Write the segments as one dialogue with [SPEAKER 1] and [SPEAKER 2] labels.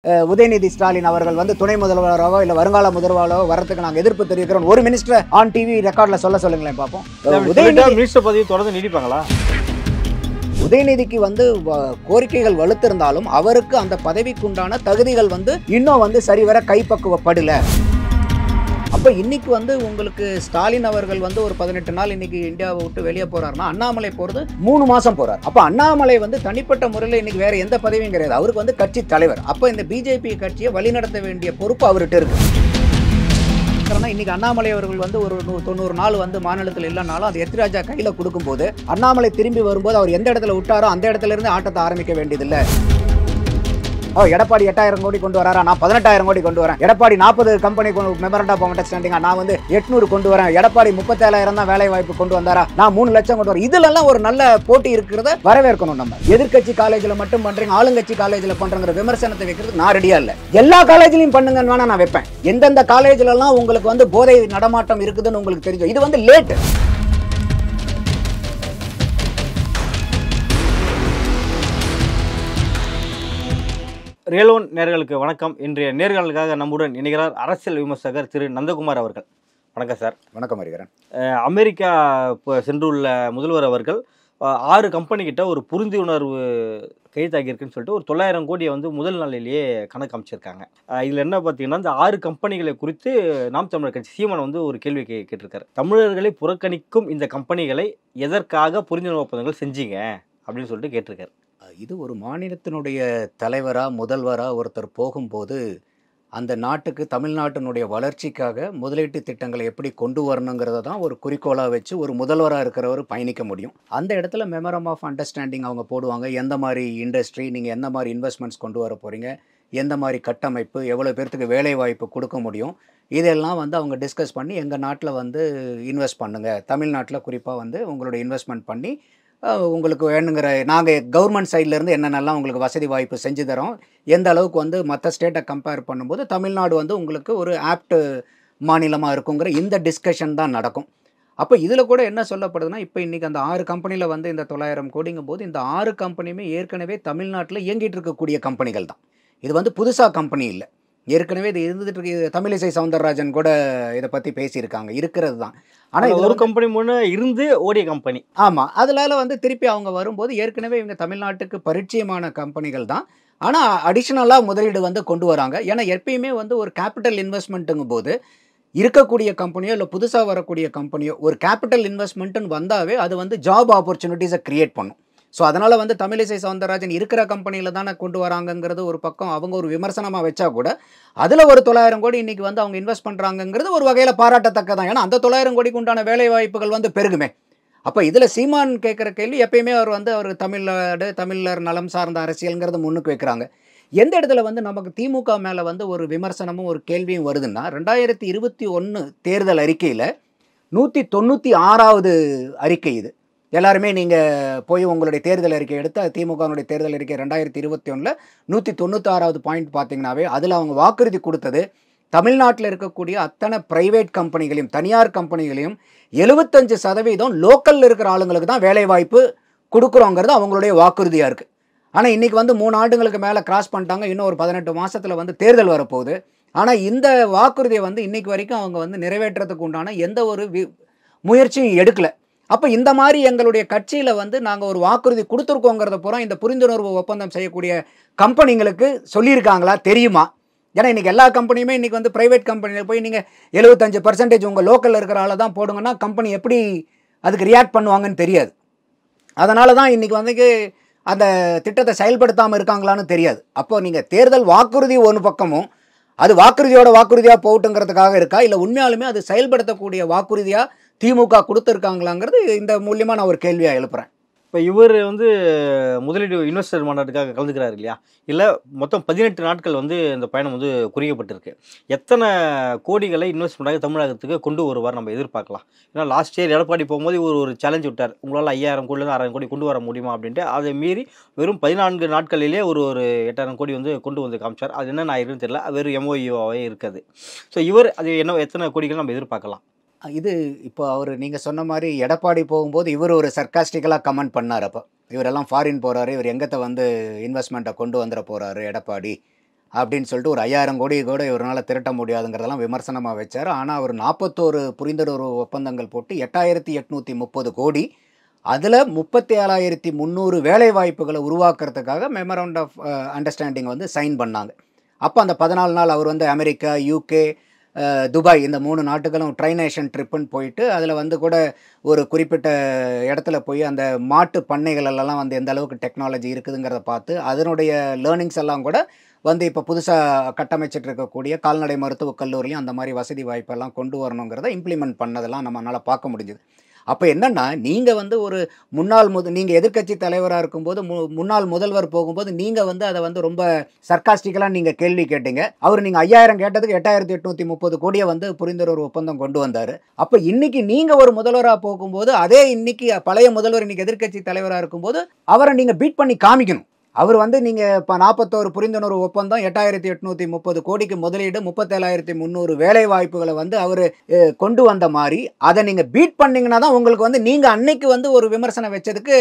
[SPEAKER 1] உதயநிதி ஸ்டாலின் அவர்கள் வந்து துணை முதல்வராகவோ இல்லை வருங்கால முதல்வராகவோ வரதுக்கு நாங்கள் எதிர்ப்பு தெரிவிக்கிறோம். ஒரு மினிஸ்டர் ஆன் டிவி ரெக்கார்ட்ல சொல்லுங்களேன் பார்ப்போம்.
[SPEAKER 2] மினிஸ்டர் பதவி தொடர்ந்து நீடிப்பாங்களா?
[SPEAKER 1] உதயநிதிக்கு வந்து கோரிக்கைகள் வலுத்திருந்தாலும் அவருக்கு அந்த பதவிக்குண்டான தகுதிகள் வந்து இன்னும் வந்து சரிவர கைப்பக்குவப்படல. அப்போ இன்னைக்கு வந்து உங்களுக்கு ஸ்டாலின் அவர்கள் வந்து ஒரு 18 நாள் இன்னைக்கு இந்தியாவை விட்டு வெளியே போறாருன்னா, அண்ணாமலை போறது 3 மாசம் போறார். அப்போ அண்ணாமலை வந்து தனிப்பட்ட முறையில் இன்னைக்கு வேற எந்த பதவியும் கிடையாது. அவருக்கு வந்து கட்சி தலைவர். அப்போ இந்த பிஜேபி கட்சியை வழிநடத்த வேண்டிய பொறுப்பு அவர்கிட்ட இருக்கு. இன்னைக்கு அண்ணாமலை அவர்கள் வந்து ஒரு 90 நாள் வந்து மாநிலத்தில் இல்லைனாலும் அது எத்திராஜா கையில கொடுக்கும்போது அண்ணாமலை திரும்பி வரும்போது அவர் எந்த இடத்துல விட்டாரோ அந்த இடத்துல இருந்து ஆட்டத்தை ஆரம்பிக்க வேண்டியதில்லை. எடப்பாடி 8000 கோடி கொண்டு வராரா, நான் 18000 கோடி கொண்டு வரேன். Edappadi 40 company memoranda of understanding, நான் வந்து 800 கொண்டு வரேன். எடப்பாடி 37,000 தான் வேலை வாய்ப்பு கொண்டு வந்தாரா, நான் 3 லட்சம் கொண்டு வரேன். இதுல எல்லாம் ஒரு நல்ல போட்டி இருக்கிறத வரவேற்கணும். நம்ம எதிர்கட்சி காலேஜ்ல மட்டும் பண்றீங்க, ஆளுங்கட்சி காலேஜ்ல பண்றங்கிற விமர்சனத்தை வைக்கிறது நான் ரெடியா இல்ல. எல்லா காலேஜ்லயும் பண்ணுங்கன்னு வேணா நான் வைப்பேன். எந்தெந்த காலேஜ்ல எல்லாம் உங்களுக்கு வந்து போதை நடமாட்டம் இருக்குதுன்னு உங்களுக்கு தெரியும். இது வந்து லேட்.
[SPEAKER 2] ரியல் ஒன் நேர்களுக்கு வணக்கம். இன்றைய நேர்களுக்காக நம்முடன் இணைகிறார் அரசியல் விமர்சகர் திரு நந்தகுமார் அவர்கள். வணக்கம் சார்.
[SPEAKER 1] வணக்கம் அறிகிறேன்.
[SPEAKER 2] அமெரிக்கா சென்றுள்ள முதல்வர் அவர்கள் 6 கம்பெனி கிட்ட ஒரு புரிந்துணர்வு கைதாகியிருக்குன்னு சொல்லிட்டு ஒரு 900 கோடியை வந்து முதல் நாளிலேயே கணக்கு அமைச்சிருக்காங்க. இதில் என்ன பார்த்தீங்கன்னா, இந்த 6 கம்பெனிகளை குறித்து நாம் தமிழர் கட்சி சீமான் வந்து ஒரு கேள்வி கேட்டிருக்காரு. தமிழர்களை புறக்கணிக்கும் இந்த கம்பெனிகளை எதற்காக புரிந்துணர்வு ஒப்பந்தங்கள் செஞ்சீங்க அப்படின்னு சொல்லிட்டு கேட்டிருக்காரு.
[SPEAKER 1] இது ஒரு மாநிலத்தினுடைய தலைவரா முதல்வரா ஒருத்தர் போகும்போது அந்த நாட்டுக்கு தமிழ்நாட்டினுடைய வளர்ச்சிக்காக முதலீட்டு திட்டங்களை எப்படி கொண்டு வரணுங்கிறத தான் ஒரு குறிக்கோளாக வச்சு ஒரு முதல்வராக இருக்கிறவர் பயணிக்க முடியும். அந்த இடத்துல மெமரம் ஆஃப் அண்டர்ஸ்டாண்டிங் அவங்க போடுவாங்க. எந்த மாதிரி இண்டஸ்ட்ரி, நீங்கள் எந்த மாதிரி இன்வெஸ்ட்மெண்ட்ஸ் கொண்டு வர போகிறீங்க, எந்த மாதிரி கட்டமைப்பு, எவ்வளோ பேர்த்துக்கு வேலை வாய்ப்பு கொடுக்க முடியும், இதெல்லாம் வந்து அவங்க டிஸ்கஸ் பண்ணி எங்கள் நாட்டில் வந்து இன்வெஸ்ட் பண்ணுங்கள், தமிழ்நாட்டில் குறிப்பாக வந்து உங்களோட இன்வெஸ்ட்மெண்ட் பண்ணி உங்களுக்கு வேணுங்கிற நாங்கள் கவர்மெண்ட் சைட்லேருந்து என்னென்னலாம் உங்களுக்கு வசதி வாய்ப்பு செஞ்சு தரோம், எந்த அளவுக்கு வந்து மற்ற ஸ்டேட்டை கம்பேர் பண்ணும்போது தமிழ்நாடு வந்து உங்களுக்கு ஒரு ஆப்ட் மாநிலமாக இருக்குங்கிற இந்த டிஸ்கஷன் தான் நடக்கும். அப்போ இதில் கூட என்ன சொல்லப்படுதுன்னா, இப்போ இன்றைக்கி அந்த 6 கம்பெனியில் வந்து இந்த 900 கோடிங்கும் போது இந்த 6 கம்பெனியுமே ஏற்கனவே தமிழ்நாட்டில் இயங்கிட்டு இருக்கக்கூடிய கம்பெனிகள் தான். இது வந்து புதுசாக கம்பெனி இல்லை. ஏற்கனவே இது இருந்துட்டு இருக்கு. தமிழிசை சவுந்தரராஜன் கூட இதை பற்றி பேசியிருக்காங்க, இருக்கிறது தான். ஆனால்
[SPEAKER 2] ஒரு கம்பெனி முன்னே இருந்து ஓடிய கம்பெனி.
[SPEAKER 1] ஆமாம், அதனால வந்து திருப்பி அவங்க வரும்போது ஏற்கனவே இவங்க தமிழ்நாட்டுக்கு பரிச்சயமான கம்பெனிகள் தான். ஆனால் அடிஷ்னலாக முதலீடு வந்து கொண்டு வராங்க. ஏன்னா எப்பயுமே வந்து ஒரு கேபிட்டல் இன்வெஸ்ட்மெண்ட்டுங்கும் போது இருக்கக்கூடிய கம்பெனியோ இல்லை புதுசாக வரக்கூடிய கம்பெனியோ ஒரு கேபிட்டல் இன்வெஸ்ட்மெண்ட்டுன்னு வந்தாவே அது வந்து ஜாப் ஆப்பர்ச்சுனிட்டிஸை க்ரியேட் பண்ணும். ஸோ அதனால் வந்து தமிழிசை சவுந்தரராஜன் இருக்கிற கம்பெனியில் தானே கொண்டு வராங்கங்கிறது ஒரு பக்கம் அவங்க ஒரு விமர்சனமாக வச்சா கூட அதில் ஒரு 900 கோடி இன்றைக்கி வந்து அவங்க இன்வெஸ்ட் பண்ணுறாங்கங்கிறது ஒரு வகையில் பாராட்டத்தக்க தான். ஏன்னா அந்த 900 கோடிக்கு உண்டான வேலை வாய்ப்புகள் வந்து பெருகுமே. அப்போ இதில் சீமான் கேட்குற கேள்வி எப்பயுமே அவர் வந்து அவர் தமிழர் நலம் சார்ந்த அரசியல்ங்கிறத முன்னுக்கு வைக்கிறாங்க. எந்த இடத்துல வந்து நமக்கு திமுக மேலே வந்து ஒரு விமர்சனமும் ஒரு கேள்வியும் வருதுன்னா, 2021 தேர்தல் அறிக்கையில் 196வது அறிக்கை இது. எல்லாருமே நீங்கள் போய் உங்களுடைய தேர்தல் அறிக்கை எடுத்து திமுகனுடைய தேர்தல் அறிக்கை 2021 196வது பாயிண்ட் பார்த்தீங்கன்னாவே அதில் அவங்க வாக்குறுதி கொடுத்தது தமிழ்நாட்டில் இருக்கக்கூடிய அத்தனை பிரைவேட் கம்பெனிகளையும் தனியார் கம்பெனிகளையும் 75% லோக்கலில் இருக்கிற ஆளுங்களுக்கு தான் வேலை வாய்ப்பு கொடுக்குறோங்கிறது அவங்களுடைய வாக்குறுதியாக இருக்குது. ஆனால் இன்றைக்கி வந்து 3 ஆண்டுகளுக்கு மேலே கிராஸ் பண்ணிட்டாங்க. இன்னும் ஒரு 18 மாதத்தில் வந்து தேர்தல் வரப்போகுது. ஆனால் இந்த வாக்குறுதியை வந்து இன்றைக்கு வரைக்கும் அவங்க வந்து நிறைவேற்றுறதுக்கு உண்டான எந்த ஒரு முயற்சியும் எடுக்கலை. அப்போ இந்த மாதிரி எங்களுடைய கட்சியில் வந்து நாங்கள் ஒரு வாக்குறுதி கொடுத்துருக்கோங்கிறத பூரா இந்த புரிந்துணர்வு ஒப்பந்தம் செய்யக்கூடிய கம்பெனிங்களுக்கு சொல்லியிருக்காங்களா தெரியுமா? ஏன்னா இன்றைக்கி எல்லா கம்பெனியுமே இன்றைக்கி வந்து ப்ரைவேட் கம்பெனியில் போய் நீங்கள் 75% உங்கள் லோக்கலில் இருக்கிற ஆளை தான் போடுங்கன்னா கம்பெனி எப்படி அதுக்கு ரியாக்ட் பண்ணுவாங்கன்னு தெரியாது. அதனால தான் இன்றைக்கி வந்து அந்த திட்டத்தை செயல்படுத்தாமல் இருக்காங்களான்னு தெரியாது. அப்போ நீங்கள் தேர்தல் வாக்குறுதி ஒரு பக்கமும் அது வாக்குறுதியாக போட்டுங்கிறதுக்காக இருக்கா, இல்லை உண்மையாலுமே அது செயல்படுத்தக்கூடிய வாக்குறுதியாக திமுக கொடுத்துருக்காங்களாங்கிறது இந்த மூலியமாக நான் ஒரு கேள்வியாக எழுப்புறேன்.
[SPEAKER 2] இப்போ இவர் வந்து முதலீடு இன்வெஸ்டர் மாநாட்டுக்காக கலந்துக்கிறாரு இல்லையா? இல்லை மொத்தம் 18 நாட்கள் வந்து இந்த பயணம் வந்து குறிக்கப்பட்டிருக்கு. எத்தனை கோடிகளை இன்வெஸ்ட்மெண்ட்டாக தமிழகத்துக்கு கொண்டு வருவார் நம்ம எதிர்பார்க்கலாம்? ஏன்னா லாஸ்ட் இயர் எடப்பாடி போகும்போது இவர் ஒரு சேலஞ்ச் விட்டார், உங்களால் 5000 கோடிலேருந்து 6000 கோடி கொண்டு வர முடியுமா அப்படின்ட்டு. அதை மீறி வெறும் 14 நாட்களிலே ஒரு 8000 கோடி வந்து கொண்டு வந்து காமிச்சார். அது என்ன நான் இருக்குன்னு தெரியல, வெறும் MOUவாகவே இருக்காது. ஸோ இவர் அது என்ன எத்தனை கோடிகள் நம்ம எதிர்பார்க்கலாம்?
[SPEAKER 1] இது இப்போ அவர் நீங்கள் சொன்ன மாதிரி எடப்பாடி போகும்போது இவர் ஒரு சர்க்காஸ்டிக்கலாக கமெண்ட் பண்ணார். அப்போ இவரெல்லாம் ஃபாரின் போகிறாரு, இவர் எங்கத்தை வந்து இன்வெஸ்ட்மெண்ட்டை கொண்டு வந்துட போகிறாரு எடப்பாடி அப்படின்னு சொல்லிட்டு ஒரு 5000 கோடி கூட இவரால் திரட்ட முடியாதுங்கிறதெல்லாம் விமர்சனமாக வச்சார். ஆனால் அவர் 41 புரிந்துணர்வு ஒப்பந்தங்கள் போட்டு 8830 கோடி, அதில் 37,300 வேலை வாய்ப்புகளை உருவாக்குறதுக்காக மெமரண்ட் ஆஃப் அண்டர்ஸ்டாண்டிங் வந்து சைன் பண்ணாங்க. அப்போ அந்த 14 நாள் அவர் வந்து அமெரிக்கா, யூகே, துபாய் இந்த 3 நாட்டுகளும் ட்ரைனேஷன் ட்ரிப்புன்னு போயிட்டு அதில் வந்து கூட ஒரு குறிப்பிட்ட இடத்துல போய் அந்த மாட்டு பண்ணைகளெல்லாம் வந்து எந்த அளவுக்கு டெக்னாலஜி இருக்குதுங்கிறத பார்த்து அதனுடைய லேர்னிங்ஸ் எல்லாம் கூட வந்து இப்போ புதுசாக கட்டமைச்சிட்டு இருக்கக்கூடிய கால்நடை மருத்துவக் கல்லூரிலையும் அந்த மாதிரி வசதி வாய்ப்பெல்லாம் கொண்டு வரணுங்கிறத இம்ப்ளிமெண்ட் பண்ணதெல்லாம் நம்மளால் பார்க்க முடிஞ்சுது. அப்போ என்னென்னா, நீங்கள் வந்து ஒரு நீங்கள் எதிர்க்கட்சி தலைவராக இருக்கும்போது முன்னாள் முதல்வர் போகும்போது நீங்கள் வந்து அதை வந்து ரொம்ப சர்க்காஸ்டிக்கலாக நீங்கள் கேள்வி கேட்டீங்க. அவர் நீங்கள் 5000 கேட்டதுக்கு 8830 கோடியை வந்து புரிந்துணர்வு ஒப்பந்தம் கொண்டு வந்தார். அப்போ இன்னைக்கு நீங்கள் ஒரு முதல்வராக போகும்போது அதே இன்னைக்கு பழைய முதல்வர் இன்னைக்கு எதிர்க்கட்சி தலைவராக இருக்கும்போது அவரை நீங்கள் பீட் பண்ணி காமிக்கணும். அவர் வந்து நீங்கள் இப்போ 41 புரிந்துணர்வு ஒப்பந்தம் 8830 கோடிக்கு முதலீடு 37,300 வேலை வாய்ப்புகளை வந்து அவர் கொண்டு வந்த மாதிரி அதை நீங்கள் பீட் பண்ணிங்கன்னா தான் உங்களுக்கு வந்து நீங்கள் அன்னைக்கு வந்து ஒரு விமர்சனம் வச்சதுக்கு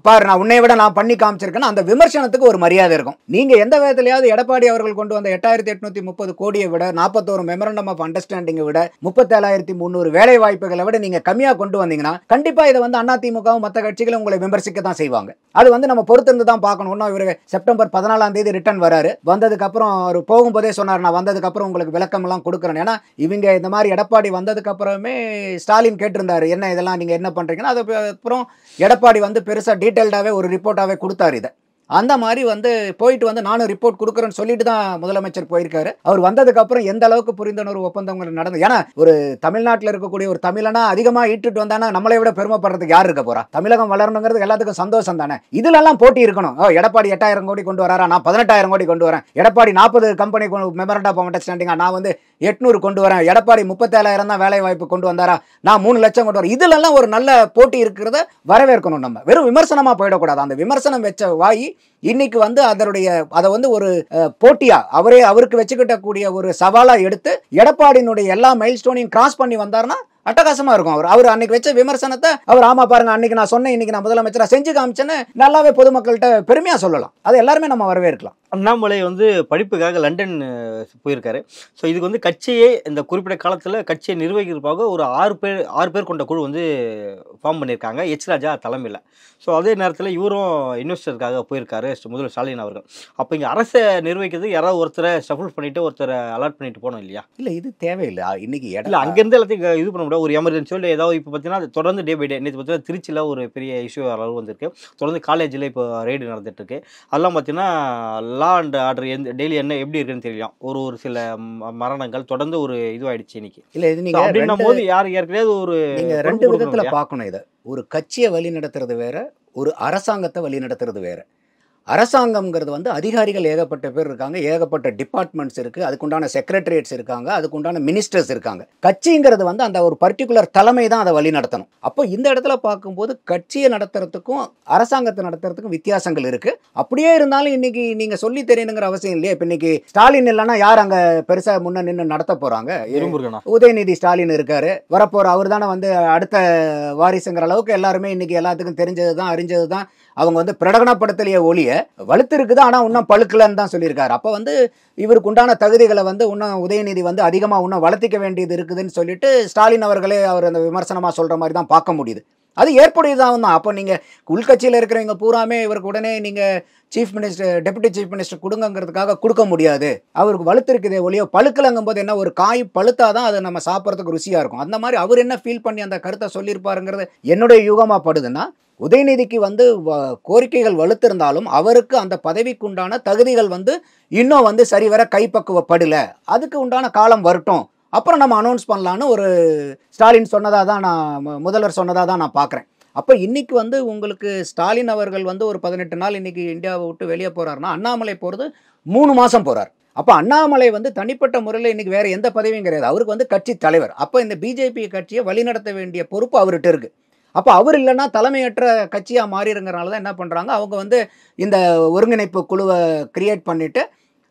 [SPEAKER 1] பாரு நான் உன்னை விட நான் பண்ணி காமிச்சிருக்கேன்னா அந்த விமர்சனத்துக்கு ஒரு மரியாதை இருக்கும். நீங்கள் எந்த விதத்திலையாவது எடப்பாடி அவர்கள் கொண்டு வந்த 8830 கோடியை விட 41 மெமரண்டம் ஆஃப் அண்டர்ஸ்டாண்டிங்கை விட 37,300 வேலை வாய்ப்புகளை விட நீங்கள் கம்மியாக கொண்டு வந்தீங்கன்னா கண்டிப்பாக இதை வந்து அதிமுகவும் மற்ற கட்சிகளும் உங்களை விமர்சிக்க தான் செய்வாங்க. அது வந்து நம்ம பொறுத்திருந்து தான் பார்க்கணும். இன்னும் இவர் செப்டம்பர் 14 ரிட்டர்ன் வராரு. வந்ததுக்கப்புறம் அவர் போகும்போதே சொன்னார், நான் வந்ததுக்கப்புறம் உங்களுக்கு விளக்கம் எல்லாம் கொடுக்குறேன். ஏன்னா இவங்க இந்த மாதிரி எடப்பாடி வந்ததுக்கு அப்புறமே ஸ்டாலின் கேட்டிருந்தாரு, என்ன இதெல்லாம் நீங்கள் என்ன பண்ணுறீங்கன்னா. அதுக்கப்புறம் எடப்பாடி வந்து பெருசாக டீட்டெயில்டாகவே ஒரு ரிப்போர்ட்டாகவே கொடுத்தாரு. இதை அந்த மாதிரி வந்து போயிட்டு வந்து நானும் ரிப்போர்ட் கொடுக்குறேன்னு சொல்லிட்டு தான் முதலமைச்சர் போயிருக்காரு. அவர் வந்ததுக்கப்புறம் எந்த அளவுக்கு புரிந்துணர்வு ஒப்பந்தங்கள் நடந்தது. ஏன்னா ஒரு தமிழ்நாட்டில் இருக்கக்கூடிய ஒரு தமிழனா அதிகமாக ஈட்டுட்டு வந்தானா நம்மளை விட பெருமைப்படுறதுக்கு யார் இருக்க போறா? தமிழகம் வளரணுங்கிறது எல்லாத்துக்கும் சந்தோஷம் தானே. இதுலெல்லாம் போட்டி இருக்கணும். எடப்பாடி 8000 கோடி கொண்டு வராரா, நான் 18,000 கோடி கொண்டு வரேன். எடப்பாடி 40 கம்பெனி மெமரண்ட் ஆஃப் அண்டர்ஸ்டாண்டிங்கா, நான் வந்து 800 கொண்டு வரேன். எடப்பாடி 37,000 தான் வேலை வாய்ப்பு கொண்டு வந்தாரா, நான் 3 லட்சம் கொண்டு வரேன். இதுலெல்லாம் ஒரு நல்ல போட்டி இருக்கிறத வரவேற்கணும். நம்ம வெறும் விமர்சனமா போயிடக்கூடாது. அந்த விமர்சனம் வச்ச வாய் இன்னைக்கு வந்து அதை வந்து ஒரு போட்டியா அவருக்கு வச்சுக்கிட்ட கூடிய ஒரு சவாலா எடுத்து எடப்பாடியினுடைய எல்லா மைல்ஸ்டோனையும் கிராஸ் பண்ணி வந்தாருன்னா அட்டகாசமா இருக்கும். அவர் அன்னைக்கு வச்ச விமர்சனத்தை அவர் ஆமா பாருங்க அன்னைக்கு நான் சொன்னேன், இன்னைக்கு நான் முதலமைச்சரா செஞ்சு காமிச்சேன்னு நல்லாவே பொதுமக்கள்கிட்ட பெருமையா சொல்லலாம். அது எல்லாருமே நம்ம வரவேற்கலாம்.
[SPEAKER 2] அண்ணாமலை வந்து படிப்புக்காக லண்டன் போயிருக்காரு. ஸோ இதுக்கு வந்து கட்சியே இந்த குறிப்பிட்ட காலத்தில் கட்சியை நிர்வகிக்கிறதுக்காக ஒரு 6 பேர் கொண்ட குழு வந்து ஃபார்ம் பண்ணியிருக்காங்க, எச் ராஜா தலைமையில். ஸோ அதே நேரத்தில் இவரும் இன்வெஸ்டருக்காக போயிருக்காரு முதல்வர் ஸ்டாலின் அவர்கள். அப்போ இங்கே அரசை நிர்வகிக்கிறது யாராவது ஒருத்தரை ஷஃபிள் பண்ணிட்டு ஒருத்தரை அலாட் பண்ணிட்டு போனோம் இல்லையா?
[SPEAKER 1] இல்லை, இது தேவையில்லை. இன்னைக்கு
[SPEAKER 2] இல்லை அங்கேருந்து எல்லாத்தையும் இது பண்ண முடியாது. ஒரு எமர்ஜென்சியோ இல்லை ஏதாவது இப்போ பார்த்தீங்கன்னா தொடர்ந்து டே பை டே நேற்று பார்த்தீங்கன்னா திருச்சியில் ஒரு பெரிய இஷ்யூ அளவு வந்திருக்கு. தொடர்ந்து காலேஜில் இப்போ ரெய்டு நடந்துட்டு இருக்கு. அதெல்லாம் பார்த்தீங்கன்னா லா அண்ட் ஆர்டர் டெய்லி என்ன எப்படி இருக்குன்னு தெரியலாம். ஒரு சில மரணங்கள் தொடர்ந்து ஒரு இதுவாயிடுச்சு இன்னைக்கு.
[SPEAKER 1] இல்லை, இது நீங்க
[SPEAKER 2] அப்படின்னும் போது ஏற்கனவே ஒரு
[SPEAKER 1] நீங்க 2 விதத்துல பார்க்கணும். இதை ஒரு கட்சியை வழி நடத்துறது வேற, ஒரு அரசாங்கத்தை வழி நடத்துறது வேற. அரசாங்கம்ங்கிறது வந்து அதிகாரிகள் ஏகப்பட்ட பேர் இருக்காங்க, ஏகப்பட்ட டிபார்ட்மெண்ட்ஸ் இருக்குது, அதுக்குண்டான செக்ரட்டரியேட்ஸ் இருக்காங்க, அதுக்குண்டான மினிஸ்டர்ஸ் இருக்காங்க. கட்சிங்கிறது வந்து அந்த ஒரு பர்டிகுலர் தலைமை தான் அதை வழி நடத்தணும். அப்போ இந்த இடத்துல பார்க்கும்போது கட்சியை நடத்துறதுக்கும் அரசாங்கத்தை நடத்துறதுக்கும் வித்தியாசங்கள் இருக்குது. அப்படியே இருந்தாலும் இன்னைக்கு நீங்கள் சொல்லி தெரியணுங்கிற அவசியம் இல்லையா? இப்போ இன்னைக்கு ஸ்டாலின் இல்லைன்னா யார் அங்கே பெருசாக முன்ன நின்று நடத்த போகிறாங்க? உதயநிதி ஸ்டாலின் இருக்காரு, வரப்போகிற அவர் தானே வந்து அடுத்த வாரிசுங்கிற அளவுக்கு எல்லாருமே இன்னைக்கு எல்லாத்துக்கும் தெரிஞ்சது தான், அறிஞ்சது தான். அவங்க வந்து பிரகடனப்படுத்தலையே ஒழிய வலுத்து இருக்குது, ஆனால் இன்னும் பழுக்கலன்னு தான் சொல்லியிருக்காரு. அப்போ வந்து இவருக்கு உண்டான தகுதிகளை வந்து இன்னும் உதயநிதி வந்து அதிகமாக இன்னும் வளர்த்திக்க வேண்டியது இருக்குதுன்னு சொல்லிட்டு ஸ்டாலின் அவர்களே அவர் அந்த விமர்சனமாக சொல்கிற மாதிரி தான் பார்க்க முடியுது. அது ஏற்புடையதான் தான். அப்போ நீங்கள் உள்கட்சியில் இருக்கிறவங்க பூராமே இவருக்கு உடனே நீங்கள் chief minister, deputy chief minister கொடுங்கிறதுக்காக கொடுக்க முடியாது. அவருக்கு வலுத்திருக்குதே ஒழிய பழுக்கலங்கும் போது என்ன, ஒரு காய் பழுத்தாதான் அது நம்ம சாப்பிட்றதுக்கு ருசியாக இருக்கும். அந்த மாதிரி அவர் என்ன ஃபீல் பண்ணி அந்த கருத்தை சொல்லியிருப்பாருங்கிறது என்னுடைய யூகமாக படுதுன்னா, உதயநிதிக்கு வந்து கோரிக்கைகள் வலுத்திருந்தாலும் அவருக்கு அந்த பதவிக்குண்டான தகுதிகள் வந்து இன்னும் வந்து சரிவர கைப்பக்குவப்படலை. அதுக்கு உண்டான காலம் வரட்டும், அப்புறம் நம்ம அனௌன்ஸ் பண்ணலான்னு ஒரு ஸ்டாலின் சொன்னதாக தான் முதல்வர் சொன்னதாக தான் நான் பார்க்குறேன். அப்போ இன்னைக்கு வந்து உங்களுக்கு ஸ்டாலின் அவர்கள் வந்து ஒரு 18 நாள் இன்னைக்கு இந்தியாவை விட்டு வெளியே போகிறாருன்னா, அண்ணாமலை போகிறது 3 மாதம் போகிறார். அப்போ அண்ணாமலை வந்து தனிப்பட்ட முறையில் இன்னைக்கு வேறு எந்த பதவியும் கிடையாது, அவருக்கு வந்து கட்சி தலைவர். அப்போ இந்த பிஜேபி கட்சியை வழிநடத்த வேண்டிய பொறுப்பு அவர்கிட்ட இருக்குது. அப்போ அவர் இல்லைன்னா தலைமையற்ற கட்சியாக மாறிடுங்கிறனால தான் என்ன பண்ணுறாங்க, அவங்க வந்து இந்த ஒருங்கிணைப்பு குழுவை கிரியேட் பண்ணிவிட்டு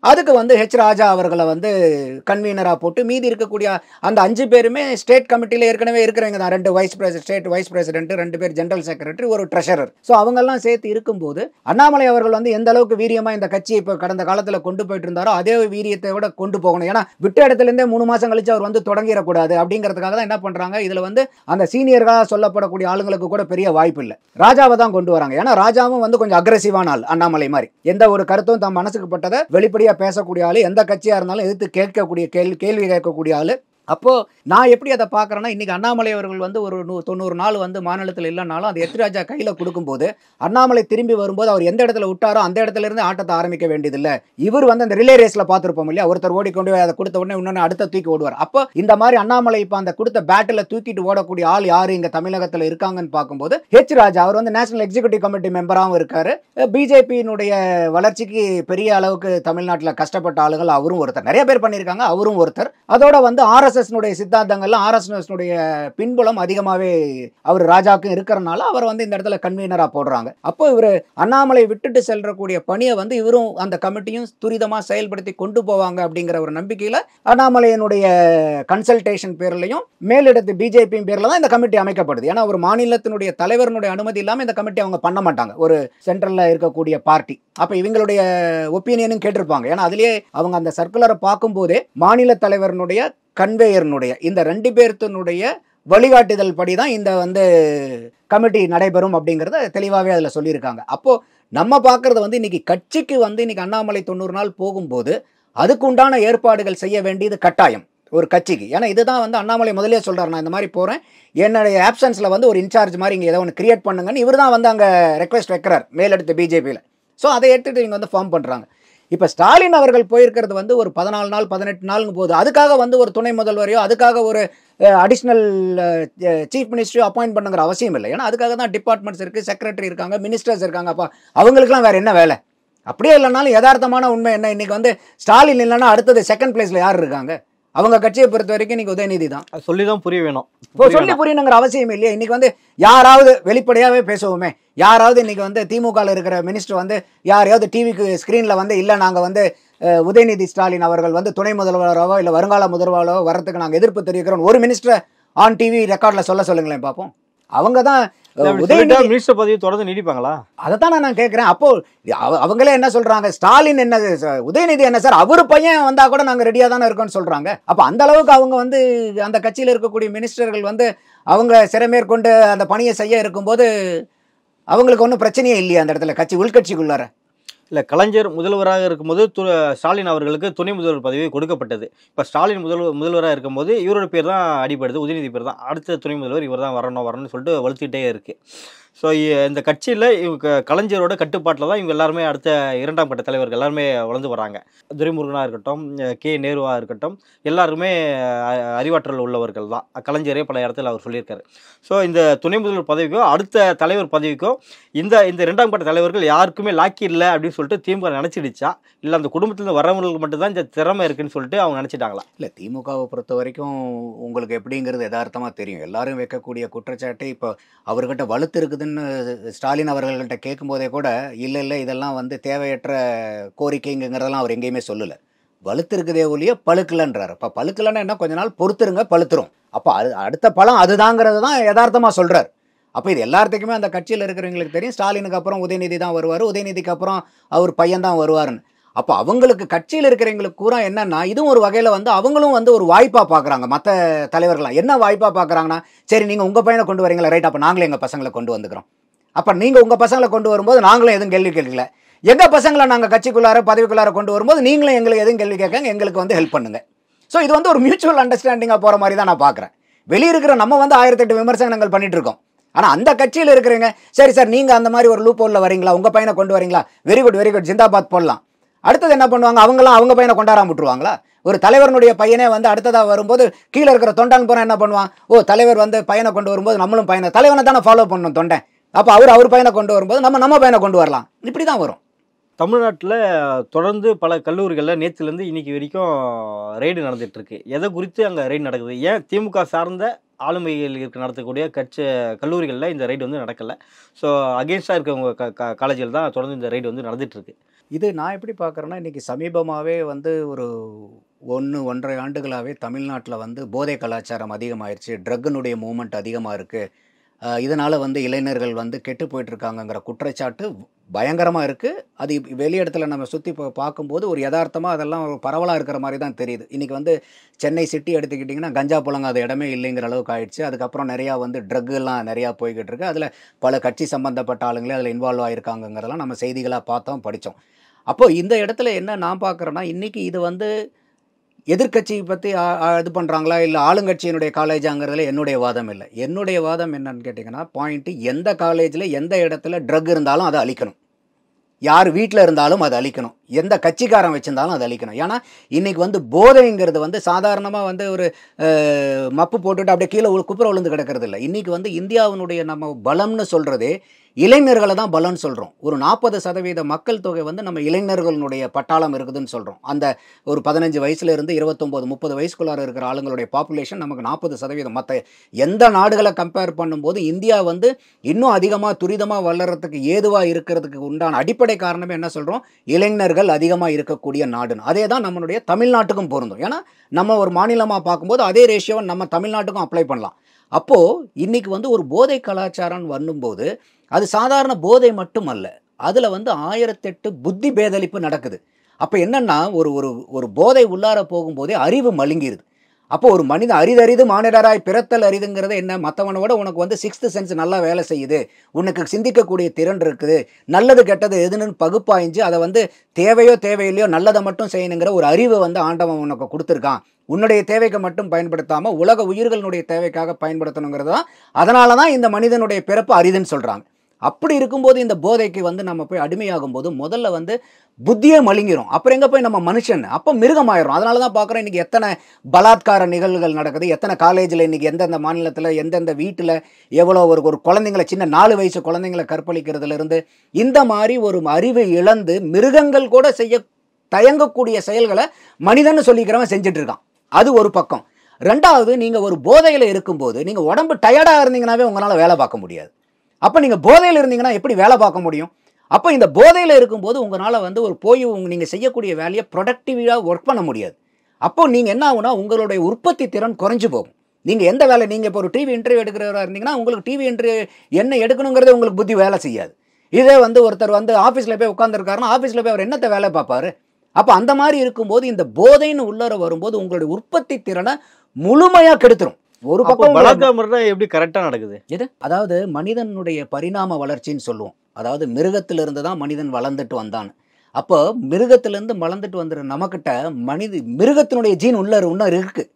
[SPEAKER 1] அதுக்கு வந்து ஹெச் ராஜா அவர்களை வந்து கன்வீனராக போட்டு மீதி இருக்கக்கூடிய அந்த 5 பேருமே ஸ்டேட் கமிட்டியில் ஏற்கனவே இருக்கிறவங்க தான். 2 ஸ்டேட் வைஸ் பிரசிடென்ட், 2 பேர் ஜெனரல் செக்ரட்டரி, ஒரு ட்ரெஷரர். ஸோ அவங்கெல்லாம் சேர்த்து இருக்கும்போது அண்ணாமலை அவர்கள் வந்து எந்த அளவுக்கு வீரியமாக இந்த கட்சியை இப்போ கடந்த காலத்தில் கொண்டு போயிட்டு இருந்தாரோ அதே வீரியத்தை விட கொண்டு போகணும். ஏன்னா விட்ட இடத்துலேருந்தே 3 மாதம் கழிச்சு அவர் வந்து தொடங்கிடக்கூடாது அப்படிங்கிறதுக்காக தான் என்ன பண்ணுறாங்க, இதில் வந்து அந்த சீனியர்களாக சொல்லப்படக்கூடிய ஆளுங்களுக்கு கூட பெரிய வாய்ப்பு இல்லை, ராஜாவை தான் கொண்டு வராங்க. ஏன்னா ராஜாவும் வந்து கொஞ்சம் அக்ரெசிவான ஆள், அண்ணாமலை மாதிரி எந்த ஒரு கருத்தும் தம் மனசுக்கு பட்டதை வெளிப்படையா பேசக்கூடிய ஆளு, எந்த கட்சியா இருந்தாலும் எதிர்த்து கேட்கக்கூடிய கேள்வி கேட்கக்கூடிய ஆளு. அப்போ நான் எப்படி அதை பார்க்குறேன்னா, இன்னைக்கு அண்ணாமலை அவர்கள் வந்து ஒரு 90 நாள் வந்து மாநிலத்தில் இல்லைனாலும் அது ஹெச் ராஜா கையில் கொடுக்கும்போது அண்ணாமலை திரும்பி வரும்போது அவர் எந்த இடத்துல விட்டாரோ அந்த இடத்துல இருந்து ஆட்டத்தை ஆரம்பிக்க வேண்டியதில்லை. இவர் வந்து அந்த ரிலே ரேஸில் பார்த்துருப்போம் இல்லையா, ஒருத்தர் ஓடிக்கொண்டு போய் அதை கொடுத்த உடனே இன்னொன்று அடுத்த தூக்கி ஓடுவார். அப்போ இந்த மாதிரி அண்ணாமலை இப்போ அந்த கொடுத்த பேட்டில் தூக்கிட்டு ஓடக்கூடிய ஆள் யாரு இங்கே தமிழகத்தில் இருக்காங்கன்னு பார்க்கும்போது ஹெச் ராஜா. அவர் வந்து நேஷனல் எக்ஸிகூட்டிவ் கமிட்டி மெம்பராகவும் இருக்காரு. பிஜேபியினுடைய வளர்ச்சிக்கு பெரிய அளவுக்கு தமிழ்நாட்டில் கஷ்டப்பட்ட ஆளுகள் அவரும் ஒருத்தர், நிறைய பேர் பண்ணியிருக்காங்க, அவரும் ஒருத்தர். அதோட வந்து RSS சித்தாந்தங்கள்லாம் RSS பின்புலம் அதிகமாகவே அவர் ராஜாவுக்கும் இருக்கிறனால அவர் வந்து இந்த இடத்துல கன்வீனரா போடுறாங்க. அப்போ இவர் அண்ணாமலை விட்டுட்டு செல்றக்கூடிய பணியை வந்து இவரும் அந்த கமிட்டியும் துரிதமா செயல்படுத்தி கொண்டு போவாங்க அப்படிங்கிற ஒரு நம்பிக்கையில அண்ணாமலையினுடைய கன்சல்டேஷன் பேர்லையும் மேலிடத்து பிஜேபியின் பேர்ல தான் இந்த கமிட்டி அமைக்கப்படுது. ஏன்னா ஒரு மாநிலத்தினுடைய தலைவருடைய அனுமதி இல்லாம இந்த கமிட்டி அவங்க பண்ண மாட்டாங்க, ஒரு சென்ட்ரல்ல இருக்கக்கூடிய பார்ட்டி. அப்ப இவங்களுடைய ஒப்பீனியனும் கேட்டிருப்பாங்க. ஏன்னா அதுலயே அவங்க அந்த சர்க்குலரை பார்க்கும் போதே மாநில தலைவருடைய கன்வேயர்னுடைய இந்த 2 பேர்த்தினுடைய வழிகாட்டுதல் படி தான் இந்த வந்து கமிட்டி நடைபெறும் அப்படிங்கிறத தெளிவாகவே அதில் சொல்லியிருக்காங்க. அப்போது நம்ம பார்க்குறது வந்து இன்னைக்கு கட்சிக்கு வந்து இன்னைக்கு அண்ணாமலை 90 நாள் போகும்போது அதுக்குண்டான ஏற்பாடுகள் செய்ய வேண்டியது கட்டாயம் ஒரு கட்சிக்கு. ஏன்னா இதுதான் வந்து அண்ணாமலை முதலே சொல்கிறார், நான் இந்த மாதிரி போகிறேன், என்னுடைய ஆப்சன்ஸில் வந்து ஒரு இன்சார்ஜ் மாதிரி இங்கே ஏதோ ஒன்று கிரியேட் பண்ணுங்கன்னு இவர் தான் வந்து அங்கே ரெக்வெஸ்ட் வைக்கிறார் மேலெடுத்து பிஜேபியில். ஸோ அதை எடுத்துகிட்டு இவங்க வந்து ஃபார்ம் பண்ணுறாங்க. இப்போ ஸ்டாலின் அவர்கள் போயிருக்கிறது வந்து ஒரு 14 நாள் 18 நாளுங்க போகுது. அதுக்காக வந்து ஒரு துணை முதல்வரையோ அதுக்காக ஒரு அடிஷ்னல் சீஃப் மினிஸ்டரையோ அப்பாயிண்ட் பண்ணுங்கிற அவசியம் இல்லை. ஏன்னா அதுக்காக தான் டிபார்ட்மெண்ட்ஸ் இருக்குது, செக்ரட்டரி இருக்காங்க, மினிஸ்டர்ஸ் இருக்காங்க. அப்போ அவங்களுக்குலாம் வேறு என்ன வேலை? அப்படியே இல்லைனாலும் யதார்த்தமான உண்மை என்ன, இன்னைக்கு வந்து ஸ்டாலின் இல்லைன்னா அடுத்தது செகண்ட் பிளேஸில் யார் இருக்காங்க? அவங்க கட்சியை பொறுத்த வரைக்கும் இன்னைக்கு உதயநிதி தான்.
[SPEAKER 2] சொல்லி தான் புரிய வேணும்,
[SPEAKER 1] சொல்லி புரியணுங்கிற அவசியம் இல்லையா? இன்னைக்கு வந்து யாராவது வெளிப்படையாகவே பேசுவோமே, யாராவது இன்னைக்கு வந்து திமுகவில் இருக்கிற மினிஸ்டர் வந்து யாரையாவது டிவிக்கு ஸ்க்ரீனில் வந்து இல்லை நாங்கள் வந்து உதயநிதி ஸ்டாலின் அவர்கள் வந்து துணை முதல்வராகவோ இல்லை வருங்கால முதல்வராகவோ வரதுக்கு நாங்கள் எதிர்ப்பு தெரிவிக்கிறோம் ஒரு மினிஸ்டர் ஆன் டிவி ரெக்கார்டில் சொல்லுங்களேன் பார்ப்போம். அவங்க தான்
[SPEAKER 2] மினிஸ்டர் பதவி தொடர்ந்து நீடிப்பாங்களா?
[SPEAKER 1] அதை தான் நான் கேட்குறேன். அப்போ அவங்களே என்ன சொல்றாங்க, ஸ்டாலின் என்ன, உதயநிதி என்ன சார், அவர் பையன் வந்தா கூட நாங்கள் ரெடியாக தானே இருக்கோம்னு சொல்றாங்க. அப்போ அந்த அளவுக்கு அவங்க வந்து அந்த கட்சியில் இருக்கக்கூடிய மினிஸ்டர்கள் வந்து அவங்க சிறமேற்கொண்டு அந்த பணியை செய்ய இருக்கும்போது அவங்களுக்கு ஒன்றும் பிரச்சனையே இல்லையா அந்த இடத்துல கட்சி உள்கட்சிக்குள்ளார?
[SPEAKER 2] இல்லை, கலைஞர் முதல்வராக இருக்கும்போது ஸ்டாலின் அவர்களுக்கு துணை முதல்வர் பதவி கொடுக்கப்பட்டது. இப்போ ஸ்டாலின் முதல்வராக இருக்கும்போது இவரோட பேர் தான் அடிபடுது, உதயநிதி பேர் தான் அடுத்த துணை முதல்வர் இவர் தான் வரணும்னு சொல்லிட்டு வலுத்துக்கிட்டே இருக்குது. ஸோ இந்த கட்சியில் இவங்க கலைஞரோட கட்டுப்பாட்டில் தான் இவங்க எல்லாருமே அடுத்த 2ஆம் கட்ட தலைவர்கள் எல்லாருமே வளர்ந்து வராங்க. துரைமுருகனாக இருக்கட்டும், கே நேருவாக இருக்கட்டும், எல்லாருமே அறிவாற்றல் உள்ளவர்கள் தான். கலைஞரே பல இடத்துல அவர் சொல்லியிருக்காரு. ஸோ இந்த துணை முதல்வர் பதவிக்கோ அடுத்த தலைவர் பதவிக்கோ இந்த 2ஆம் கட்ட தலைவர்கள் யாருக்குமே லாக்கி இல்லை அப்படின்னு சொல்லிட்டு திமுக நினச்சிடுச்சா, இல்லை அந்த குடும்பத்திலேருந்து வரவங்களுக்கு மட்டும்தான் இந்த திறமை இருக்குன்னு சொல்லிட்டு அவங்க நினச்சிட்டாங்களா?
[SPEAKER 1] இல்லை, திமுகவை பொறுத்த வரைக்கும் உங்களுக்கு எப்படிங்கிறது யதார்த்தமாக தெரியும். எல்லாரும் வைக்கக்கூடிய குற்றச்சாட்டு இப்போ அவர்கிட்ட வலுத்து இருக்குதுன்னு ஸ்டாலின் அவர்கள்ட்ட கேட்கும்போதே கூட இல்லை இதெல்லாம் வந்து தேவையற்ற கோரிக்கைங்கிறதெல்லாம் அவர் எங்கேயுமே சொல்லலை. வலுத்து இருக்குதே ஒழிய பழுக்கலன்றார். அப்போ பழுக்கலன்னா என்ன, கொஞ்ச நாள் பொறுத்துருங்க பழுத்துரும். அப்போ அடுத்த பழம் அதுதாங்கிறது தான் யதார்த்தமாக சொல்கிறார். அப்போ இது எல்லாத்துக்குமே அந்த கட்சியில் இருக்கிறவங்களுக்கு தெரியும். ஸ்டாலினுக்கு அப்புறம் உதயநிதி தான் வருவார், உதயநிதிக்கு அப்புறம் அவர் பையன் தான் வருவாருன்னு. அப்போ அவங்களுக்கு கட்சியில் இருக்கிறவங்களுக்கு கூறா என்னன்னா, இதுவும் ஒரு வகையில் வந்து அவங்களும் வந்து ஒரு வாய்ப்பாக பார்க்குறாங்க. மற்ற தலைவர்களாம் என்ன வாய்ப்பாக பார்க்குறாங்கன்னா, சரி நீங்கள் உங்கள் பையனை கொண்டு வரீங்களா, ரைட், அப்போ நாங்களும் எங்கள் பசங்களை கொண்டு வந்துக்கிறோம். அப்போ நீங்கள் உங்கள் பசங்களை கொண்டு வரும்போது நாங்களும் எதுவும் கேள்வி கேட்கல, எங்கள் பசங்களை நாங்கள் கட்சிக்குள்ளார பதவிக்குள்ளார கொண்டு வரும்போது நீங்களும் எங்களுக்கு எதுவும் கேள்வி கேட்காங்க, எங்களுக்கு வந்து ஹெல்ப் பண்ணுங்க. ஸோ இது வந்து ஒரு மியூச்சுவல் அண்டர்ஸ்டாண்டிங்காக போகிற மாதிரி தான் நான் பார்க்குறேன். வெளியிருக்கிற நம்ம வந்து 1008 விமர்சனங்கள் பண்ணிட்டு இருக்கோம். ஆனால் அந்த கட்சியில் இருக்கிறவங்க சரி சார் நீங்கள் அந்த மாதிரி ஒரு லூப் ஹோலில் வரீங்களா, உங்கள் பையனை கொண்டு வரீங்களா, வெரி குட் ஜிந்தாபாத் போடலாம். அடுத்தது என்ன பண்ணுவாங்க, அவங்களாம் அவங்க பையனை கொண்டாடாம விட்டுருவாங்களா? ஒரு தலைவருடைய பையனே வந்து அடுத்ததாக வரும்போது கீழே இருக்கிற தொண்டன் போனால் என்ன பண்ணுவான், ஓ தலைவர் வந்து பையனை கொண்டு வரும்போது நம்மளும் பையனை தலைவனை தானே ஃபாலோ பண்ணணும் தொண்டன், அப்போ அவர் பையனை கொண்டு வரும்போது நம்ம பையனை கொண்டு வரலாம். இப்படி தான் வரும்.
[SPEAKER 2] தமிழ்நாட்டில் தொடர்ந்து பல கல்லூரிகளில் நேற்றுலேருந்து இன்னைக்கு வரைக்கும் ரெய்டு நடந்துட்டு இருக்கு. எதை குறித்து அங்கே ரெய்டு நடக்குது? ஏன் திமுக சார்ந்த ஆளுமைகள் நடத்தக்கூடிய கல்லூரிகளில் இந்த ரைடு வந்து நடக்கலை? ஸோ அகேன்ஸ்டாக இருக்கவங்க காலேஜில் தான் தொடர்ந்து இந்த ரைடு வந்து நடந்துட்டு இருக்கு.
[SPEAKER 1] இது நான் எப்படி பார்க்குறேன்னா, இன்றைக்கி சமீபமாகவே வந்து ஒரு 1, 1.5 ஆண்டுகளாகவே தமிழ்நாட்டில் வந்து போதை கலாச்சாரம் அதிகமாயிருச்சு. ட்ரக்கினுடைய மூவ்மெண்ட் அதிகமாக இருக்குது. இதனால் வந்து இளைஞர்கள் வந்து கெட்டு போயிட்டுருக்காங்கங்கிற குற்றச்சாட்டு பயங்கரமாக இருக்குது. அது வெளி இடத்துல நம்ம சுற்றி பார்க்கும்போது ஒரு யதார்த்தமா அதெல்லாம் ஒரு பரவலாக இருக்கிற மாதிரி தான் தெரியுது. இன்றைக்கி வந்து சென்னை சிட்டி எடுத்துக்கிட்டிங்கன்னா, கஞ்சா புழங்காத இடமே இல்லைங்கிற அளவுக்கு ஆயிடுச்சு. அதுக்கப்புறம் நிறையா வந்து ட்ரக்குலாம் நிறையா போய்கிட்டு இருக்கு. அதில் பல கட்சி சம்மந்தப்பட்ட ஆளுங்களே அதில் இன்வால்வ் ஆகியிருக்காங்கங்கிறதெல்லாம் நம்ம செய்திகளாக பார்த்தோம், படித்தோம். அப்போ இந்த இடத்துல என்ன நான் பார்க்குறேன்னா, இன்றைக்கி இது வந்து எதிர்க்கட்சி பற்றி இது பண்ணுறாங்களா, இல்லை ஆளுங்கட்சியினுடைய காலேஜாங்கிறதுல என்னுடைய வாதம் இல்லை. என்னுடைய வாதம் என்னன்னு கேட்டிங்கன்னா, பாயிண்ட்டு எந்த காலேஜில் எந்த இடத்துல ட்ரக் இருந்தாலும் அதை அழிக்கணும். யார் வீட்டில் இருந்தாலும் அதை அழிக்கணும். எந்த கட்சிக்காரன் வச்சுருந்தாலும் அதை அழிக்கணும். ஏன்னா இன்றைக்கி வந்து போதைங்கிறது வந்து சாதாரணமாக வந்து ஒரு மப்பு போட்டுட்டு அப்படியே கீழே குப்புற விழுந்து கிடக்கிறது இல்லை. இன்றைக்கி வந்து இந்தியாவினுடைய நம்ம பலம்னு சொல்கிறதே இளைஞர்களை தான் பலம்னு சொல்கிறோம். ஒரு 40% மக்கள் தொகை வந்து நம்ம இளைஞர்களுடைய பட்டாளம் இருக்குதுன்னு சொல்கிறோம். அந்த ஒரு 15 வயசுலேருந்து 29, 30 வயசுக்குள்ளார இருக்கிற ஆளுங்களுடைய பாப்புலேஷன் நமக்கு 40%. மற்ற எந்த நாடுகளை கம்பேர் பண்ணும்போது இந்தியா வந்து இன்னும் அதிகமாக துரிதமாக வளர்கிறதுக்கு ஏதுவாக இருக்கிறதுக்கு உண்டான அடிப்படை காரணமே என்ன சொல்கிறோம், இளைஞர்கள் அதிகமாக இருக்கக்கூடிய நாடுன்னு. அதே தான் நம்மளுடைய தமிழ்நாட்டுக்கும் பொருந்தும். ஏன்னா நம்ம ஒரு மாநிலமாக பார்க்கும்போது அதே ரேஷியோவை நம்ம தமிழ்நாட்டுக்கும் அப்ளை பண்ணலாம். அப்போது இன்றைக்கி வந்து ஒரு போதை கலாச்சாரம் வரும்போது அது சாதாரண போதை மட்டும் அல்ல, அதில் வந்து 1008 புத்தி பேதளிப்பு நடக்குது. அப்போ என்னென்னா ஒரு ஒரு ஒரு போதை உள்ளார போகும்போதே அறிவு மழுங்கிருது. அப்போ ஒரு மனிதன் அரிதறிது மானிடராய் பிறத்தல் அரிதுங்கிறது என்ன, மற்றவனை விட உனக்கு வந்து 6th சென்ஸ் நல்லா வேலை செய்யுது, உனக்கு சிந்திக்கக்கூடிய திறன் இருக்குது, நல்லது கெட்டது எதுன்னு பகுப்பாய்ஞ்சு அதை வந்து தேவையோ தேவையில்லையோ நல்லதை மட்டும் செய்யணுங்கிற ஒரு அறிவை வந்து ஆண்டவன் உனக்கு கொடுத்துருக்கான். உன்னுடைய தேவைக்கு மட்டும் பயன்படுத்தாமல் உலக உயிர்களுடைய தேவைக்காக பயன்படுத்தணுங்கிறது தான். அதனால தான் இந்த மனிதனுடைய பிறப்பு அரிதுன்னு சொல்கிறாங்க. அப்படி இருக்கும்போது இந்த போதைக்கு வந்து நம்ம போய் அடிமையாகும் போது முதல்ல வந்து புத்தியே மழுங்கிரும். அப்புறம் எங்கே போய் நம்ம மனுஷன் அப்போ மிருகமாயிரும். அதனால தான் பார்க்குறோம் இன்றைக்கி எத்தனை பலாத்கார நிகழ்வுகள் நடக்குது, எத்தனை காலேஜில் இன்றைக்கி எந்தெந்த மாநிலத்தில் எந்தெந்த வீட்டில் எவ்வளோ ஒரு குழந்தைங்களை சின்ன 4 வயசு குழந்தைங்களை கற்பழிக்கிறதுலேருந்து இந்த மாதிரி ஒரு அறிவு இழந்து மிருகங்கள் கூட செய்ய தயங்கக்கூடிய செயல்களை மனிதன்னு சொல்லிக்கிறவன் செஞ்சுட்டு இருக்கான். அது ஒரு பக்கம். ரெண்டாவது, நீங்கள் ஒரு போதையில் இருக்கும்போது நீங்கள் உடம்பு டயர்டாக இருந்தீங்கன்னாவே உங்களால் வேலை பார்க்க முடியாது. அப்போ நீங்கள் போதையில் இருந்தீங்கன்னா எப்படி வேலை பார்க்க முடியும்? அப்போ இந்த போதையில் இருக்கும்போது உங்களால் வந்து ஒரு நீங்கள் செய்யக்கூடிய வேலையை ப்ரொடக்டிவாக ஒர்க் பண்ண முடியாது. அப்போது நீங்கள் என்ன ஆகுனா உங்களுடைய உற்பத்தி திறன் குறைஞ்சு போகும். நீங்கள் எந்த வேலை, நீங்கள் இப்போ ஒரு டிவி இன்டர்வியூ எடுக்கிறவராக இருந்தீங்கன்னா உங்களுக்கு டிவி இன்டர்வியூ என்ன எடுக்கணுங்கிறதே உங்களுக்கு புத்தி வேலை செய்யாது. இதே வந்து ஒருத்தர் வந்து ஆஃபீஸில் போய் உட்காந்துருக்காருன்னா ஆஃபீஸில் போய் அவர் என்னத்தை வேலை பார்ப்பார்? அப்போ அந்த மாதிரி இருக்கும்போது இந்த போதைன்னு உள்ளார வரும்போது உங்களுடைய உற்பத்தி திறனை முழுமையாக கெடுத்துரும். ஒரு பக்கம்
[SPEAKER 2] பலாத்காரம் எப்படி கரெக்டாக நடக்குது
[SPEAKER 1] இது, அதாவது மனிதனுடைய பரிணாம வளர்ச்சின்னு சொல்லுவோம். அதாவது மிருகத்திலிருந்து தான் மனிதன் வளர்ந்துட்டு வந்தான். அப்போ மிருகத்திலேருந்து வளர்ந்துட்டு வந்துடுற நம்மக்கிட்ட மிருகத்தினுடைய ஜீன் இன்னும் இருக்குது.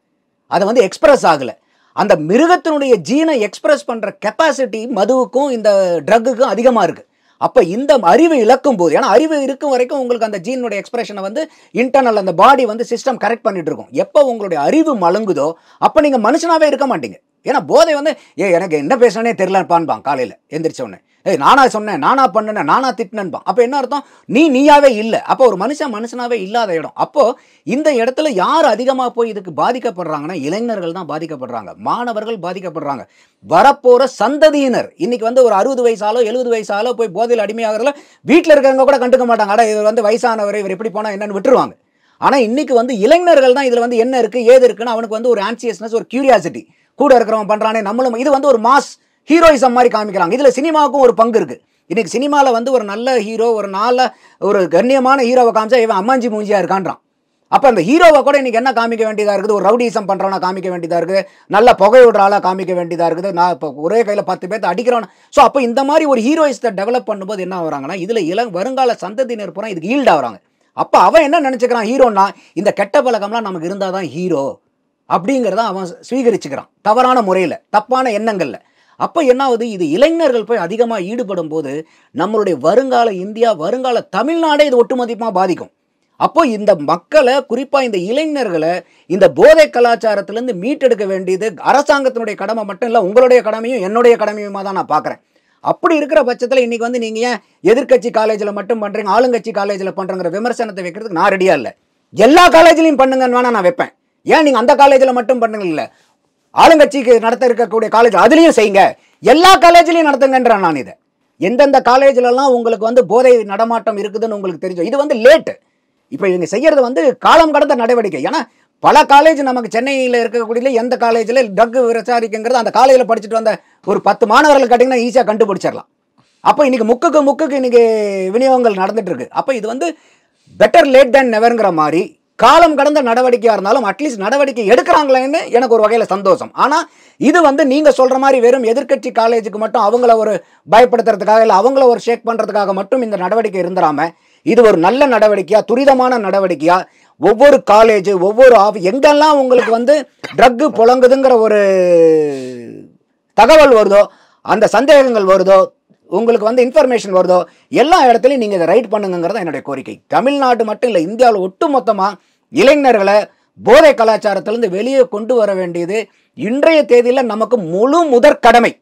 [SPEAKER 1] அதை வந்து எக்ஸ்பிரஸ் ஆகலை. அந்த மிருகத்தினுடைய ஜீனை எக்ஸ்பிரஸ் பண்ணுற கெப்பாசிட்டி மதுவுக்கும் இந்த ட்ரக்குக்கும் அதிகமாக இருக்குது. அப்போ இந்த அறிவு இழக்கும் போது, ஏன்னா அறிவு இருக்கும் வரைக்கும் உங்களுக்கு அந்த ஜீனுடைய எக்ஸ்பிரஷனை வந்து இன்டர்னல் அந்த பாடி வந்து சிஸ்டம் கரெக்ட் பண்ணிட்டு இருக்கும். எப்போ உங்களுடைய அறிவு மழுங்குதோ அப்போ நீங்கள் மனுஷனாகவே இருக்க மாட்டீங்க. ஏன்னா போதை வந்து எனக்கு என்ன பேசுனே தெரியலப்பான்பான் காலையில் எந்திரிச்ச உடனே, நானா சொன்னேன், நானா பண்ணினேன், நானா திட்டினேன்பான். அப்போ என்ன அர்த்தம், நீயாவே இல்லை. அப்போ ஒரு மனுஷனாவே இல்லாத இடம். அப்போது இந்த இடத்துல யார் அதிகமாக போய் இதுக்கு பாதிக்கப்படுறாங்கன்னா இளைஞர்கள் தான் பாதிக்கப்படுறாங்க, மாணவர்கள் பாதிக்கப்படுறாங்க, வரப்போகிற சந்ததியினர். இன்னைக்கு வந்து ஒரு 60 வயசாலோ 70 வயசாலோ போய் போதையில் அடிமையாகிறதுல வீட்டில் இருக்கிறவங்க கூட கண்டுக்க மாட்டாங்க. அட இவர் வந்து வயசானவர், இவர் எப்படி போனால் என்னன்னு விட்டுருவாங்க. ஆனால் இன்னைக்கு வந்து இளைஞர்கள் தான் இதில் வந்து என்ன இருக்குது ஏது இருக்குன்னு அவனுக்கு வந்து ஒரு ஆன்சியஸ்னஸ், ஒரு கியூரியாசிட்டி, கூட இருக்கிறவன் பண்ணுறானே நம்மளும். இது வந்து ஒரு மாஸ் ஹீரோயிசம் மாதிரி காமிக்கிறாங்க. இதில் சினிமாவுக்கும் ஒரு பங்கு இருக்குது. இன்றைக்கி சினிமாவில் வந்து ஒரு நல்ல ஹீரோ, ஒரு கண்ணியமான ஹீரோவை காமிச்சா இவன் அம்மாஞ்சி மூஞ்சியாக இருக்கான்றான். அப்போ அந்த ஹீரோவை கூட இன்றைக்கி என்ன காமிக்க வேண்டியதாக இருக்குது, ஒரு ரவுடிசம் பண்ணுறவனா காமிக்க வேண்டியதாக இருக்குது, நல்ல புகை விடுற ஆளாக காமிக்க வேண்டியதாக இருக்குது, நான் இப்போ ஒரே கையில் 10 பேர்த்து அடிக்கிறவன். ஸோ அப்போ இந்த மாதிரி ஒரு ஹீரோயிஸை டெவலப் பண்ணும்போது என்ன ஆகுறாங்கன்னா இதில் வருங்கால சந்ததியினர் பூரா இதுக்கு ஈல்ட் ஆகுறாங்க. அப்போ அவன் என்ன நினச்சிக்கிறான், ஹீரோன்னா இந்த கெட்ட பழக்கம்லாம் நமக்கு இருந்தால் தான் ஹீரோ அப்படிங்கிறத அவன் ஸ்வீகரிச்சுக்கிறான், தவறான முறையில், தப்பான எண்ணங்களில். அப்போ என்ன ஆகுது, இது இளைஞர்கள் போய் அதிகமாக ஈடுபடும் போது நம்மளுடைய வருங்கால இந்தியா, வருங்கால தமிழ்நாடே இது ஒட்டுமொத்தமாக பாதிக்கும். அப்போ இந்த மக்களை, குறிப்பாக இந்த இளைஞர்களை இந்த போதை கலாச்சாரத்திலேருந்து மீட்டெடுக்க வேண்டியது அரசாங்கத்தினுடைய கடமை மட்டும் இல்லை, உங்களுடைய கடமையும் என்னுடைய கடமையுமா தான் நான் பார்க்குறேன். அப்படி இருக்கிற பட்சத்தில் இன்றைக்கி வந்து நீங்கள் ஏன் எதிர்கட்சி காலேஜில் மட்டும் பண்ணுறீங்க, ஆளுங்கட்சி காலேஜில் பண்ணுறங்கிற விமர்சனத்தை வைக்கிறதுக்கு நான் ரெடியாக இல்லை. எல்லா காலேஜ்லையும் பண்ணுங்கன்னு வேணால் நான் வைப்பேன். ஏன் நீங்கள் அந்த காலேஜில் மட்டும் பண்ணுங்க, இல்லை ஆளுங்கட்சிக்கு நடத்த இருக்கக்கூடிய காலேஜ் அதுலேயும் செய்யுங்க, எல்லா காலேஜ்லையும் நடத்துங்கன்றேன் நான். இதை எந்தெந்த காலேஜ்லலாம் உங்களுக்கு வந்து போதை நடமாட்டம் இருக்குதுன்னு உங்களுக்கு தெரிஞ்சோம். இது வந்து லேட்டு. இப்போ இவங்க செய்யறது வந்து காலம் கடந்த நடவடிக்கை. ஏன்னா பல காலேஜ் நமக்கு சென்னையில் இருக்கக்கூடிய எந்த காலேஜில் ட்ரக் விசாரிக்குங்கிறது அந்த காலேஜில் படிச்சுட்டு வந்த ஒரு 10 மாணவர்கள் கேட்டிங்கன்னா ஈஸியாக கண்டுபிடிச்சிடலாம். அப்போ இன்னைக்கு முக்குக்கு இன்னைக்கு விநியோகங்கள் நடந்துட்டு இருக்கு. அப்போ இது வந்து பெட்டர் லேட் தேன் நெவர்ங்கிற மாதிரி காலம் கடந்த நடவடிக்கையாக இருந்தாலும் அட்லீஸ்ட் நடவடிக்கை எடுக்கிறாங்களேன்னு எனக்கு ஒரு வகையில் சந்தோஷம். ஆனால் இது வந்து நீங்கள் சொல்கிற மாதிரி வெறும் எதிர்க்கட்சி காலேஜுக்கு மட்டும் அவங்கள ஒரு பயப்படுத்துறதுக்காக இல்லை அவங்கள ஒரு ஷேக் பண்ணுறதுக்காக மட்டும் இந்த நடவடிக்கை இருந்துடாமல் இது ஒரு நல்ல நடவடிக்கையாக துரிதமான நடவடிக்கையாக ஒவ்வொரு காலேஜ் ஒவ்வொரு எங்கெல்லாம் உங்களுக்கு வந்து ட்ரக்கு புழங்குதுங்கிற ஒரு தகவல் வருதோ, அந்த சந்தேகங்கள் வருதோ, உங்களுக்கு வந்து இன்ஃபர்மேஷன் வருதோ, எல்லா இடத்துலையும் நீங்கள் இதை ரைட் பண்ணுங்கிறத என்னுடைய கோரிக்கை. தமிழ்நாடு மட்டும் இல்லை, இந்தியாவில் ஒட்டுமொத்தமாக இளைஞர்களை போதை கலாச்சாரத்திலிருந்து வெளியே கொண்டு வர வேண்டியது இன்றைய தேதியில் நமக்கு முழு முதற் கடமை.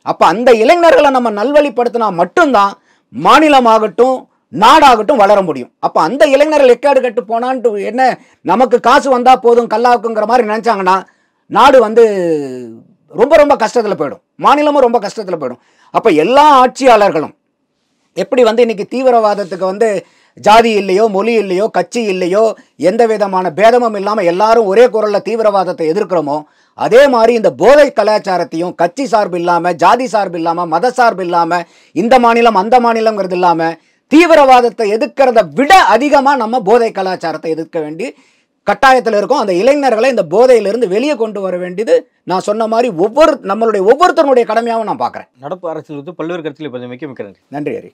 [SPEAKER 1] அப்போ அந்த இளைஞர்களை நம்ம நல்வழிப்படுத்தினா மட்டும்தான் மாநிலமாகட்டும் நாடாகட்டும் வளர முடியும். அப்போ அந்த இளைஞர்கள் எக்காடு கட்டு போனான்ட்டு என்ன நமக்கு காசு வந்தால் போதும் கல்லாக்குங்கிற மாதிரி நினச்சாங்கன்னா நாடு வந்து ரொம்ப ரொம்ப கஷ்டத்தில் போயிடும், மாநிலமும் ரொம்ப கஷ்டத்தில் போயிடும். அப்போ எல்லா ஆட்சியாளர்களும் எப்படி வந்து இன்னைக்கு தீவிரவாதத்துக்கு வந்து ஜாதி இல்லையோ, மொழி இல்லையோ, கட்சி இல்லையோ, எந்த விதமான பேதமும் இல்லாமல் எல்லாரும் ஒரே குரலில் தீவிரவாதத்தை எதிர்க்கிறோமோ, அதே மாதிரி இந்த போதை கலாச்சாரத்தையும் கட்சி சார்பு இல்லாமல், ஜாதி சார்பு இல்லாமல், மத சார்பு இல்லாமல், இந்த மாநிலம் அந்த மாநிலங்கிறது இல்லாமல் தீவிரவாதத்தை எதிர்க்கிறத விட அதிகமாக நம்ம போதை கலாச்சாரத்தை எதிர்க்க வேண்டி கட்டாயத்தில் இருக்கும். அந்த இளைஞர்களை இந்த போதையிலிருந்து வெளியே கொண்டு வர வேண்டியது நான் சொன்ன மாதிரி ஒவ்வொருத்தருடைய கடமையாகவும் நான் பார்க்குறேன்.
[SPEAKER 2] நடப்பு அரசியல் பல்வேறு கருத்தில் மிக்க நன்றி.
[SPEAKER 1] நன்றி ஹரி.